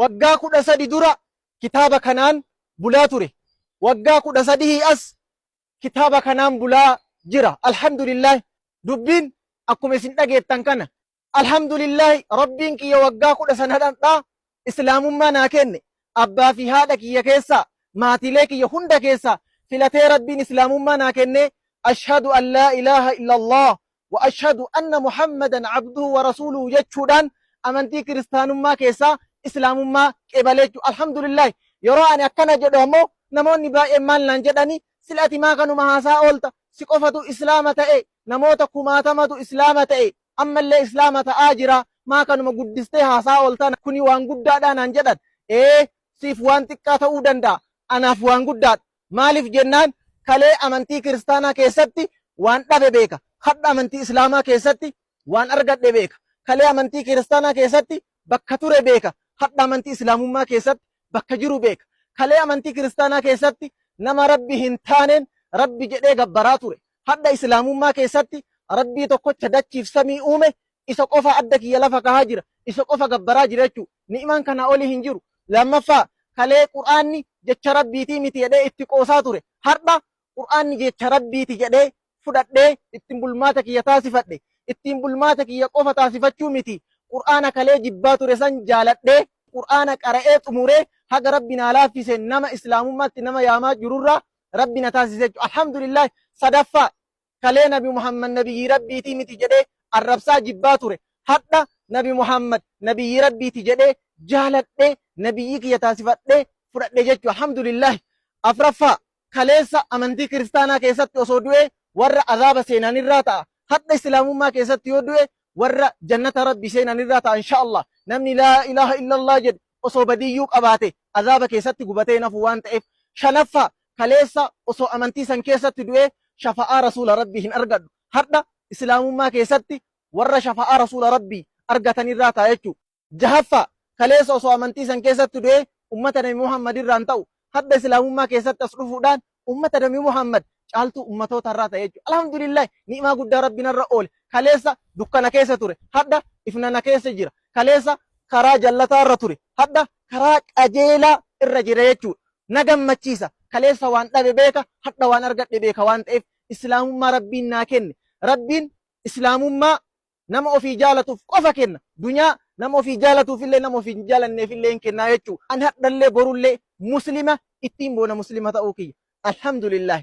waggaa 13 dura kitaaba kanaan bulaa ture. Waggaa 13 as kitaaba kanaan bulaa jira. Alhamdulillah. Dubbiin akkuma isin dhageettan kana. Alhamdulillah rabbiin kiyya waggaa 13 islaamummaa naa kenne. Abbaa fi haadha kiyya keessa maatilee kiyya hunda keessa filatee rabbiin islaamummaa naa kenne. Ashhadu an laa ilaaha illallah wa ashhadu anna muhammadan abduhu wa rasuluhu jechuudhaan amantii kiristaanummaa keessaa islaamummaa qeebalee jechuudha. Alhamdulillah. Yeroo ani akkana jedhu ammoo namoonni baay'een maal naan jedhani silati maa kanuma haasaa oolta si qofatu islaama ta'e namoota kumaatamatu islaama ta'e ammallee islaama ta'aa jira maa kanuma guddistee haasaa ooltan kuni waan guddaadha naan jedhan. Siif waan xiqqaa ta'uu danda'a anaaf waan guddaadha. Maaliif jennaan kalee amantii kiristaanaa keessatti waan dhabe beeka. Hadha amantii islaamaa keessatti waan argadhe beeka. Kalee amantii kiristaanaa keessatti bakka ture beeka. Hadha amantii islaamummaa keessatti bakka jiru beeka. Kalee amantii kiristaanaa keessatti nama rabbi hin taaneen rabbi jedhee gabbaraa ture. Hadha islaamummaa keessatti rabbii tokkocha dachiif samii uume isa qofa adda kiyya lafa kahaa jira. Isa qofa gabbaraa jira jechuudha. Ni'imaan kana olii hin jiru. Lammaffaa kalee qur'aanni jecha rabbiitii miti jedhee itti qoosaa ture. Hadha qur'aanni jecha rabbiiti jedhee fudhadhee ittiin bulmaata kiyya taasifadhe. Ittiin bulmaata kiyya qofa taasifachuu miti. Qur'aana kalee jibbaa ture san jaaladhee qur'aana qara'ee xumuree haga rabbi naa laaffise nama islaamummaatti nama yaamaa jirurraa rabbi na taasise jechuudha. Alhamdulillah. Sadaffaa kalee nabi Muhammad nabiyyi rabbiitii miti jedhee arrabsaa jibbaa ture. Hadha nabi Muhammad nabiyyi rabbiiti jedhee jaaladhee nabiyyi kiyya taasifadhee fudhadhee jechuudha. Alhamdulillah. Afraffaa kaleessa amantii kiristaanaa keessatti osoo du'ee warra azaaba seenanirraa ta'a. Hadha islaamummaa keessatti yoo du'e warra jannata rabbi seenanirraa ta'a inshaallah. Namni laa ilaaha illallah jedhe osoo badiyyuu qabaate azaaba keessatti gubatee nafu waan ta'eef. Shanaffaa kaleessa osoo amantii san keessatti du'ee shafa'aa rasuula rabbii hin argadhu. Hadha islaamummaa keessatti warra shafa'aa rasuula rabbii argatanirraa ta'a jechuudha. Jahaffaa kaleessa osoo amantii san keessatti du'ee ummata nabi Muhammad irraan ta'u. Hadda islaamummaa keessatti as dhufuudhaan ummata nabi Muhammad caaltuu ummatoota irraa ta'e jechuudha. Alhamdulillah. Ni'imaa guddaa rabbiin irra oole. Kaleessa dukkana keessa ture. Hadda ifnana keessa jira. Kaleessa karaa jallataa irra ture. Hadda karaa qajeelaa irra jira jechuudha. Na gammachiisa. Kaleessa waan dhabe beeka. Hadda waan argadhe beeka waan ta'eef islaamummaa rabbiin naa kenne. Rabbiin islaamummaa nama ofii jaalatuuf qofa kenna. Dunyaa nama ofii jaalatuufillee nama ofii hin jaalanneefillee hin kennaa jechuudha. Ani hadhallee borullee muslima ittiin boona muslima ta'uu kiyya. Alhamdulillah.